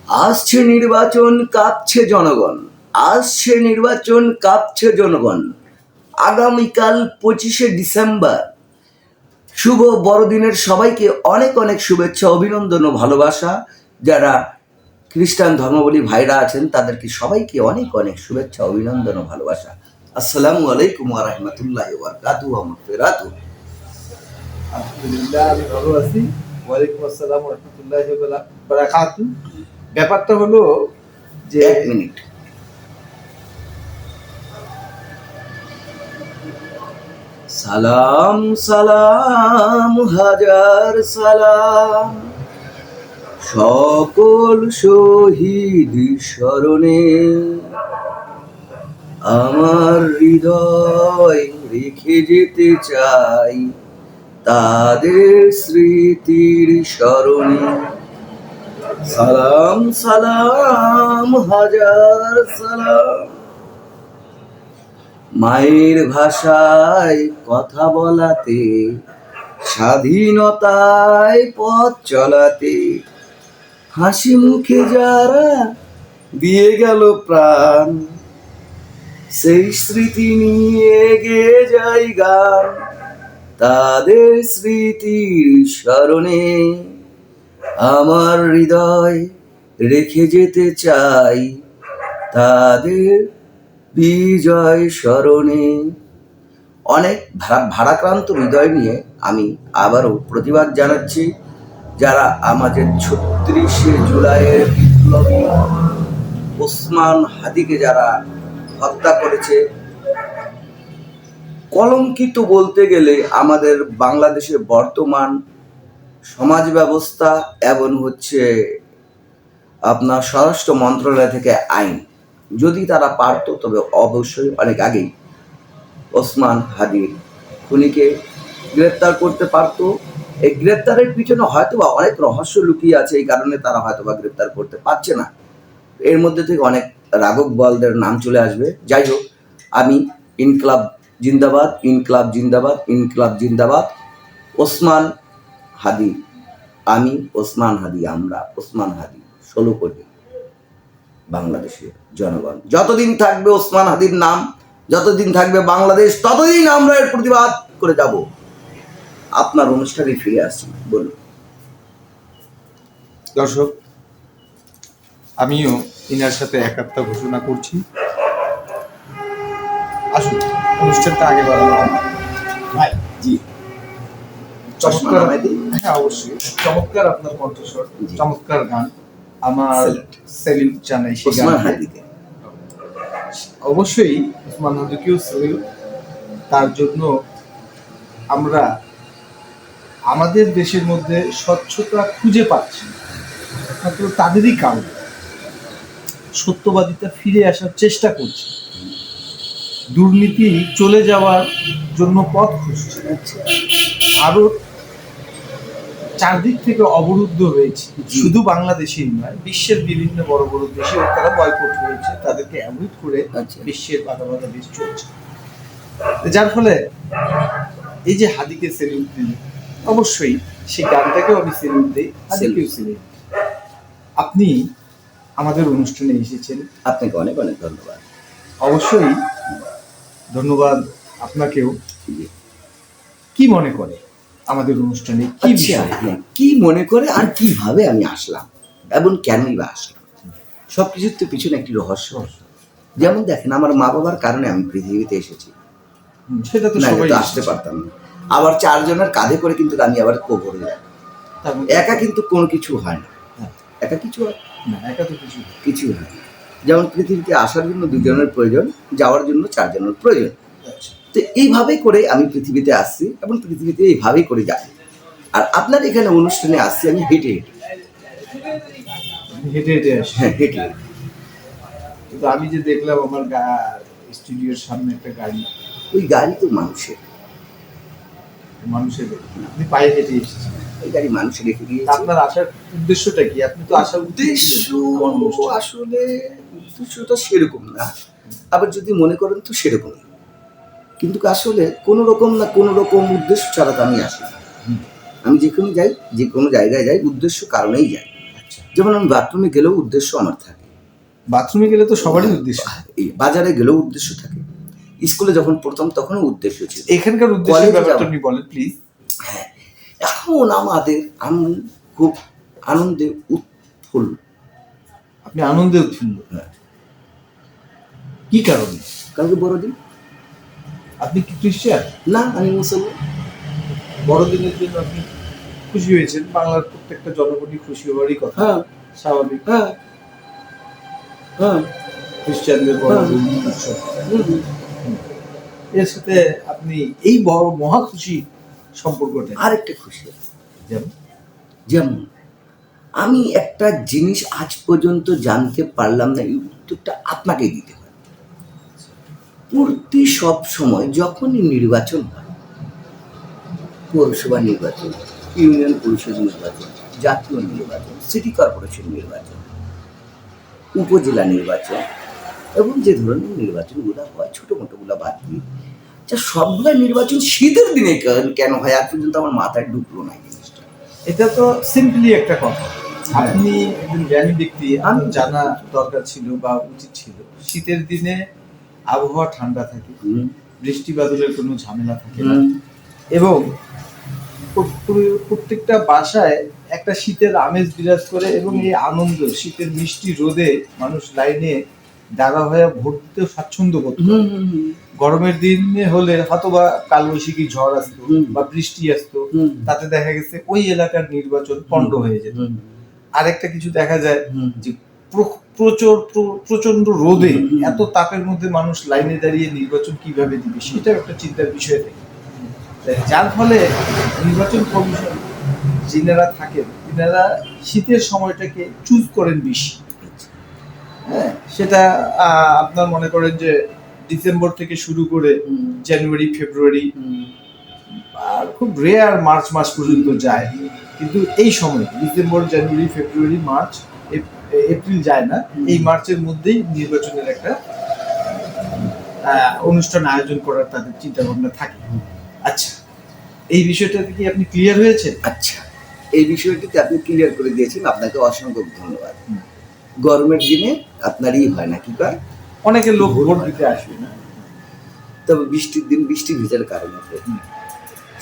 আসছে নির্বাচন, কাঁপছে জনগণ। আসছে নির্বাচন, কাঁপছে জনগণ। আগামীকাল 25শে ডিসেম্বর, শুভ বড়দিনের সবাইকে অনেক অনেক শুভেচ্ছা, অভিনন্দন ও ভালোবাসা। যারা খ্রিস্টান ধর্মাবলী ভাইরা আছেন তাদেরকে সবাইকে অনেক অনেক শুভেচ্ছা, অভিনন্দন ও ভালোবাসা। আসসালামু আলাইকুম ওয়া রাহমাতুল্লাহি ওয়া বারাকাতুহু ওয়া মাগফিরাতুহু। আলহামদুলিল্লাহ, আমি ভালো আছি। ওয়ালাইকুম আসসালাম ওয়া রাহমাতুল্লাহি ওয়া বারাকাতুহু। ব্যাপারটা হলো যে এক মিনিট। সালাম সালাম হাজার সালাম সকল শহীদ স্মরণে, আমার হৃদয় রেখে যেতে চাই তাদের স্মৃতির স্মরণে। সালাম সালাম হাজার সালাম। মায়ের ভাষায় কথা বলাতে, স্বাধীনতায় পথ চলাতে, হাসি মুখে যারা দিয়ে গেল প্রাণ, সেই স্মৃতি নিয়ে গেয়ে যাই গান তাদের স্মৃতির স্মরণে। আমার হৃদয় রেখে যেতে চাই তাদের বিজয় স্মরণে। অনেক ভারাক্রান্ত হৃদয় নিয়ে আমি আবারও প্রতিবাদ জানাচ্ছি যারা আমাদের 36শে জুলাইয়ের বিপ্লবী ওসমান হাদিকে যারা হত্যা করেছে। কলঙ্কিত বলতে গেলে আমাদের বাংলাদেশের বর্তমান সমাজ ব্যবস্থা এবং আপনার স্বরাষ্ট্র মন্ত্রণালয় থেকে আইন, যদি তারা পারত তবে অবশ্যই অনেক আগেই ওসমান হাদির খুনিকে গ্রেপ্তার করতে পারত। এই গ্রেপ্তারের পিছনে হয়তোবা অনেক রহস্য লুকিয়ে আছে, এই কারণে তারা হয়তোবা গ্রেপ্তার করতে পারছে না। এর মধ্যে থেকে অনেক রাঘব বোয়ালদের নাম চলে আসবে। যাই হোক, আমি ইনকলাব জিন্দাবাদ, ইনকলাব জিন্দাবাদ, ইনকলাব জিন্দাবাদ। ওসমান হাদি, আমি ওসমান হাদি, আমরা ওসমান হাদি 16 কোটি বাংলাদেশের জনগণ। যতদিন থাকবে ওসমান হাদির নাম, যতদিন থাকবে বাংলাদেশ, ততদিন আমরা এর প্রতিবাদ করে যাব। আপনার অনুষ্ঠানে ফিরে আসছি, বলুন। দর্শক, আমিও ইনার সাথে একাত্মতা ঘোষণা করছি। আসুন, অনুষ্ঠানটা আগে বাড়ানো ভাই। জি, চমৎকার। হ্যাঁ, অবশ্যই চমৎকার আপনার কণ্ঠস্বর, চমৎকার গান। আমার সেলিউট জানাই সেই ওসমান গানকে। হাদিকে অবশ্যই ওসমান হাদিকেও সেলিউট। তার জন্য আমরা আমাদের দেশের মধ্যে স্বচ্ছতা খুঁজে পাচ্ছি মাত্র তাদেরই কারণ। সত্যবাদিতা ফিরে আসার চেষ্টা করছে, দুর্নীতি চলে যাওয়ার জন্য পথ খুঁজছে। আরো চারদিক থেকে অবরুদ্ধ হয়েছে, শুধু বাংলাদেশেই নয়, বিশ্বের বিভিন্ন বড় বড় দেশে তারা বয়কট হয়েছে, তাদেরকে অ্যাভয়েড করে বিশ্বের বাধা দেশ চলছে। যার ফলে এই যে হাদিকে সেলিউট দিল, অবশ্যই সেই গানটাকেও আমি সেলিউট দিই, হাদিকেও সেলিউট। আপনি আমাদের অনুষ্ঠানে এসেছেন, আপনাকে অনেক অনেক ধন্যবাদ। অবশ্যই ধন্যবাদ আপনাকেও। কি মনে করে আমাদের অনুষ্ঠানে, কি বিষয়, কি মনে করে আর কিভাবে আমি আসলাম এবং কেনই বা আসলাম, সবকিছুর তো পিছনে একটি রহস্য। যেমন দেখেন, আমার মা বাবার কারণে আমি পৃথিবীতে এসেছি, সেটা তো সবাই আসতে পারতাম না। আবার 4 জনের কাঁধে করে কিন্তু আমি আবার কবরে যাই। একা কিন্তু কোনো কিছু হয় না, একা কিছু হয় না, একা তো কিছু হয় না। যেমন পৃথিবীতে আসার জন্য 2 জনের প্রয়োজন, যাওয়ার জন্য 4 জনের প্রয়োজন। তো এইভাবেই করে আমি পৃথিবীতে আসছি এবং পৃথিবীতে এইভাবেই করে যাই। আর আপনার এখানে অনুষ্ঠানে আসছি আমি হেঁটে হেঁটে আসি। হ্যাঁ, হেঁটে। কিন্তু আমি যে দেখলাম আমার স্টুডিওর সামনে একটা গাড়ি, ওই গাড়ি তো মানুষের, আপনি পায়ে হেঁটে এসেছেন। ওই গাড়ি মানুষের রেখে গিয়েছে। আপনার আসার উদ্দেশ্যটা কি? আপনি তো আসার আসলে উদ্দেশ্যটা সেরকম না, আবার যদি মনে করেন তো সেরকম। কিন্তু আসলে কোনো রকম না কোনো রকম উদ্দেশ্য ছাড়া তো আমি আসি। আমি যেখানে যাই, যে কোনো জায়গায় যাই, উদ্দেশ্য কারণেই যাই। যেমন আমি বাথরুমে গেলেও উদ্দেশ্য আমার থাকে, বাথরুমে গেলে তো সবারই উদ্দেশ্য। এই বাজারে গেলেও উদ্দেশ্য থাকে, স্কুলে যখন পড়তাম তখনও উদ্দেশ্য ছিল। এখানকার উদ্দেশ্যের কলেজে ব্যাপারটা যাওয়া। আপনি বলেন প্লিজ। হ্যাঁ, এখন আমি খুব আনন্দে উৎফুল্ল। আপনি আনন্দে উৎফুল্ল, হ্যাঁ। কি কারণে? কালকে বড়দিন। আপনি কি খ্রিস্টান? না, আমি মুসলমান। বড়দিনের জন্য আপনি খুশি হয়েছেন, বাংলার প্রত্যেকটা জনগণই খুশি হওয়ারই কথা, হ্যাঁ স্বাভাবিক। হ্যাঁ হ্যাঁ। খ্রিস্টানদের বড়দিন উৎসব, এর সাথে আপনি এই বড় মহা খুশি সম্পর্কটা আরেকটা খুশি আছে। যেমন যেমন আমি একটা জিনিস আজ পর্যন্ত জানতে পারলাম না, এই উত্তরটা আপনাকেই দিতে হয়। প্রতি সব সময় যখনই নির্বাচন হয়, পৌরসভা নির্বাচন, ইউনিয়ন পরিষদ নির্বাচন, জাতীয় নির্বাচন, সিটি কর্পোরেশন নির্বাচন, উপজেলা নির্বাচন এবং যে ধরনের নির্বাচনগুলো হয় ছোটো মোটোগুলো বাদ দিয়ে, যা সবগুলো নির্বাচন শীতের দিনে কেন হয় আজ পর্যন্ত আমার মাথায় ঢুকলো না এই জিনিসটা। এটা তো সিম্পলি একটা কথা। আপনি একজন জ্ঞানী ব্যক্তি, আমি জানা দরকার ছিল বা উচিত ছিল। শীতের দিনে আবহাওয়া ঠান্ডা থাকে, বৃষ্টি বাদলের কোনো ঝামেলা থাকে না, এবং প্রত্যেকটা বাসায় একটা শীতের আমেজ বিরাজ করে, এবং এই আনন্দ শীতের মিষ্টি রোদে মানুষ লাইনে দাঁড়া হয়ে ভোট দিতে স্বাচ্ছন্দ্য বোধ করে। গরমের দিনে হলে হয়তো বা কালবৈশাখী ঝড় আসতো বা বৃষ্টি আসতো, তাতে দেখা গেছে ওই এলাকার নির্বাচন পণ্ড হয়ে যেত। আরেকটা কিছু দেখা যায় যে প্রচন্ড রোদে এত তাপের মধ্যে মানুষ লাইনে দাঁড়িয়ে নির্বাচন কিভাবে দিবে, সেটা একটা চিন্তার বিষয় থাকে। যার ফলে নির্বাচন কমিশন যিনারা থাকেন তিনারা শীতের সময়টাকে চুজ করেন বেশি। হ্যাঁ, সেটা আপনার মনে করেন যে ডিসেম্বর থেকে শুরু করে জানুয়ারি, ফেব্রুয়ারি, আর খুব রেয়ার মার্চ মাস পর্যন্ত যায়। কিন্তু এই সময় ডিসেম্বর, জানুয়ারি, ফেব্রুয়ারি, মার্চ, এপ্রিল যায় না, এই মার্চের মধ্যেই নির্বাচনের একটা অনুষ্ঠান আয়োজন করার তাদের চিন্তা ভাবনা থাকে। আচ্ছা, এই বিষয়টাতে কি আপনি ক্লিয়ার হয়েছে? আচ্ছা, এই বিষয়টিতে আপনি ক্লিয়ার করে দিয়েছেন, আপনাকে অসংখ্য ধন্যবাদ। গরমের দিনে আপনারই হয় না কি কয়, অনেকে লোক ভোট দিতে আসবে না, তবে বৃষ্টির দিন বৃষ্টি ভেজার কারণে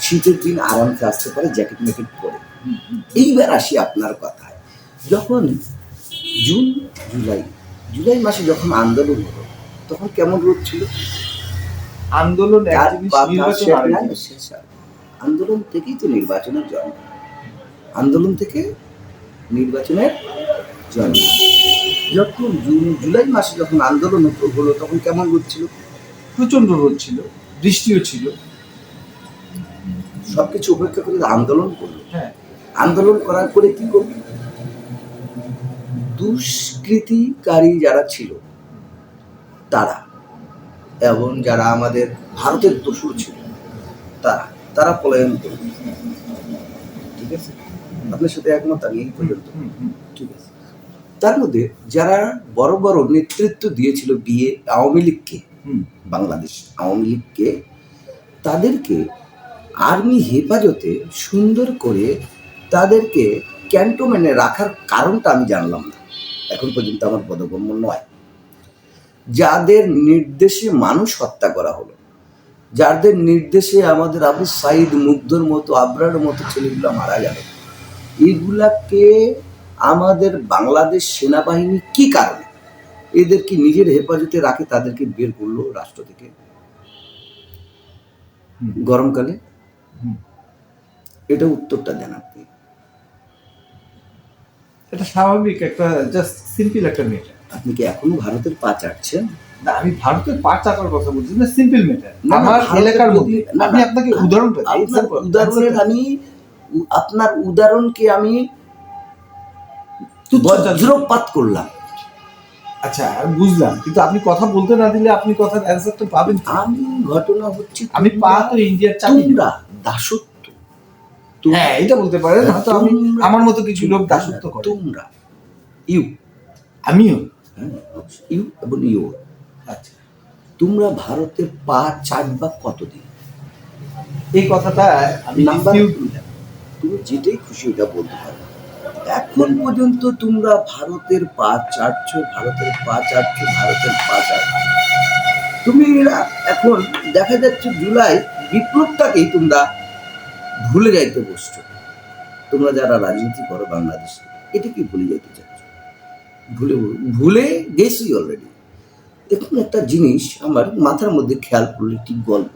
শীতের দিন আরামসে আসতে পারে জ্যাকেট ম্যাকেট পরে। এইবার আসি আপনার কথায়, যখন জুন জুলাই মাসে যখন আন্দোলন হলো তখন কেমন রোদ ছিল? আন্দোলন আন্দোলন থেকেই তো নির্বাচনের জন্ম, আন্দোলন থেকে নির্বাচনের জন্ম। যখন জুলাই মাসে যখন আন্দোলন হলো তখন কেমন রোদ ছিল? প্রচন্ড রোদ ছিল, বৃষ্টিও ছিল। সবকিছু উপেক্ষা করে আন্দোলন করলো। হ্যাঁ, আন্দোলন করার পরে কি করলো? দুষ্কৃতিকারী যারা ছিল তারা এবং যারা আমাদের ভারতের দোসর ছিল তারা পলায়ন করল। ঠিক আছে, আপনার সাথে একমত আমি এই পর্যন্ত। ঠিক আছে, তার মধ্যে যারা বড় বড় নেতৃত্ব দিয়েছিল আওয়ামী লীগকে, বাংলাদেশ আওয়ামী লীগকে, তাদেরকে আর্মি হেফাজতে সুন্দর করে তাদেরকে ক্যান্টনমেন্টে রাখার কারণটা আমি জানলাম না, এখন পর্যন্ত আমার বোধগম্য নয়। যাদের নির্দেশে মানুষ হত্যা করা হলো, যাদের নির্দেশে আমাদের আবু সাইদ, মুগ্ধর মতো, আবরার মতো ছেলেগুলো মারা গেল, এগুলাকে আমাদের বাংলাদেশ সেনাবাহিনী কি কারণে এদেরকে নিজের হেফাজতে রাখে তাদেরকে বের করলো রাষ্ট্র থেকে গরমকালে? এটা উত্তরটা দেন আপনি। এটা স্বাভাবিক একটা জাস্ট সিম্পল একটা ম্যাটার। আপনি কি এখনো ভারতের পা চাটছেন? না, আমি ভারতের পা চাটার কথা বলছি না, সিম্পল ম্যাটার। আমার এলাকার মধ্যে আমি আপনাকে উদাহরণটা দিই, আমি আপনার উদাহরণকে আমি বজ্রপাত করলাম। আচ্ছা, আমি বুঝলাম, কিন্তু আপনি কথা বলতে না দিলে আপনি কথার অ্যানসার তো পাবেন। আমি ঘটনা হচ্ছে আমি পা তো ইন্ডিয়ার চাবি না, দাসত্ব। হ্যাঁ, এটা বলতে পারেন। হয়তো আমি আমার মতো কিছু লোক দাসত্ব করে। তোমরা আমিও ইউ এবং ইউ। আচ্ছা, তোমরা ভারতের পা চাটবা কতদিন? এই কথাটা আমি নাম্বার, তুমি যেটাই খুশি ওটা বলতে পারো। এখন পর্যন্ত তোমরা ভারতের পা চাটছো, ভারতের পা চাটছো, ভারতের পা চাটছো। তুমি এখন দেখা যাচ্ছে জুলাই বিপ্লবটাকেই তোমরা ভুলে যাইতে বসছো। তোমরা যারা রাজনীতি করো বাংলাদেশে, এটা কি ভুলে যাইতে চাচ্ছ? ভুলে গেছি অলরেডি। এখন একটা জিনিস আমার মাথার মধ্যে খেয়াল করলে ঠিক গল্প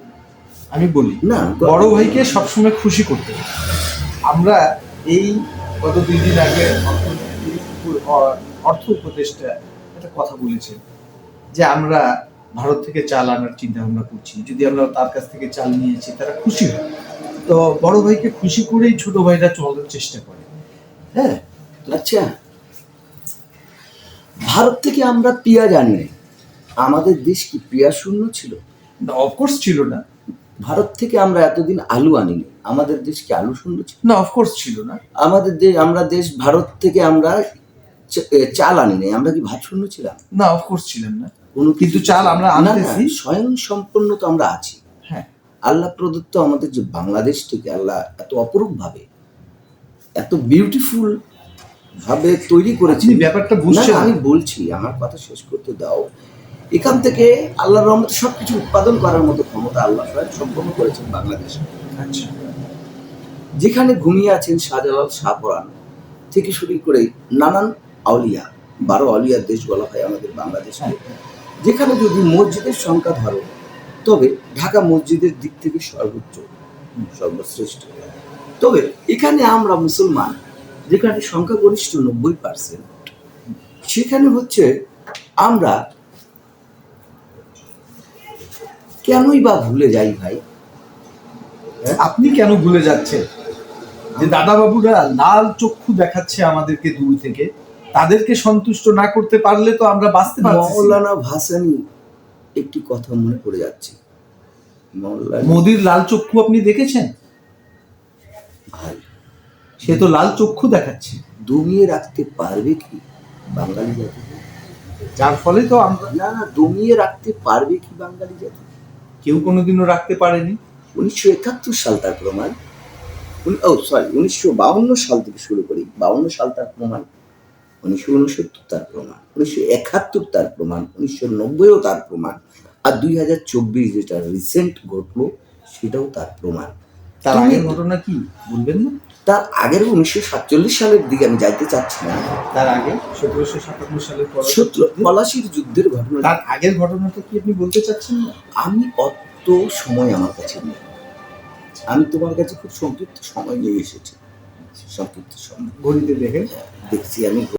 আমি বলি না, বড় ভাইকে সবসময় খুশি করতে হবে। আমরা এই গত 2 দিন আগে অর্থ উপদেষ্টা একটা কথা বলেছেন যে আমরা ভারত থেকে চাল আনার চিন্তা ভাবনা করছি, যদি আমরা তার কাছ থেকে চাল নিয়েছি তারা খুশি হয়। তো বড় ভাইকে খুশি করেই ছোট ভাইরা চলার চেষ্টা করে। হ্যাঁ, আচ্ছা, ভারত থেকে আমরা পেঁয়াজ আনি নাই। আমাদের দেশ কি পেঁয়াজ শূন্য ছিল? না, অফকোর্স ছিল না। ভারত থেকে আমরা এতদিন আলু আনিনি। আমাদের দেশ কি আলু শূন্য ছিল? না, অফকোর্স ছিল না। আমাদের দেশ ভারত থেকে আমরা চাল আনি নাই। আমরা কি ভাত শূন্য ছিলাম? না, অফকোর্স ছিলেন না। কোনো কিন্তু চাল আমরা আনতেছি। স্বয়ং সম্পন্ন তো আমরা আছি। হ্যাঁ, আল্লাহ প্রদত্ত আমাদের যে বাংলাদেশটিকে আল্লাহ এত অপরূপ ভাবে, এত বিউটিফুল ভাবে তৈরি করেছি। ব্যাপারটা বুঝছেন? আমি বলছি, আমার কথা শেষ করতে দাও। এখান থেকে আল্লাহর রহমতে সবকিছু উৎপাদন করার মতো ক্ষমতা আল্লাহ স্বয়ং সম্পন্ন করেছেন বাংলাদেশে। আচ্ছা, যেখানে ঘুমিয়ে আছেন শাহজালাল শাহপরাণ থেকে শুরু করে নানান আউলিয়া, 12 আউলিয়ার দেশ বলা হয় আমাদের বাংলাদেশকে। যেখানে যদি মসজিদের সংখ্যা ধরো, তবে ঢাকা মসজিদের দিক থেকে সর্বোচ্চ, সর্বশ্রেষ্ঠ। তবে এখানে আমরা মুসলমান, যেখানে সংখ্যাগরিষ্ঠ 90%, সেখানে হচ্ছে আমরা কেনই বা ভুলে যাই ভাই? আপনি কেন ভুলে যাচ্ছেন যে দাদা বাবুরা লাল চক্ষু দেখাচ্ছে আমাদেরকে দূর থেকে? তাদেরকে সন্তুষ্ট না করতে পারলে তো আমরা বাঁচতে পারছি না। মৌলানা ভাসানী একটি কথা মনে পড়ে যাচ্ছে। মোদির লাল চক্ষু আপনি দেখেছেন? ভাই, সে তো লাল চক্ষু দেখাচ্ছে। দমিয়ে রাখতে পারবে কি বাঙালি জাতি? যার ফলে তো আমরা দমিয়ে রাখতে পারবে কি বাঙালি জাতি? কেউ কোনোদিনও রাখতে পারেনি। 1971 সাল তার প্রমাণ। 1952 সাল থেকে শুরু করি, 52 সাল তার প্রমাণ, 1969 তার প্রমাণ, 1971 তার প্রমাণ, 1990ও তার প্রমাণ, আর 2024 যেটা রিসেন্ট ঘটলো সেটাও তার প্রমাণ। তার আগের ঘটনা কি বলবেন না? তার আগের 1947 সালের দিকে আমি যাইতে চাচ্ছি না। তার আগে 1757 সালের পলাশির যুদ্ধের ঘটনা, তার আগের ঘটনাটা কি আপনি বলতে চাচ্ছেন না? আমি অত সময় আমার কাছে নেই। আমি তোমার কাছে খুব সংক্ষিপ্ত সময় নিয়ে এসেছি। সংক্ষিপ্ত সময় ঘড়িতে দেখে দেখছি আমি।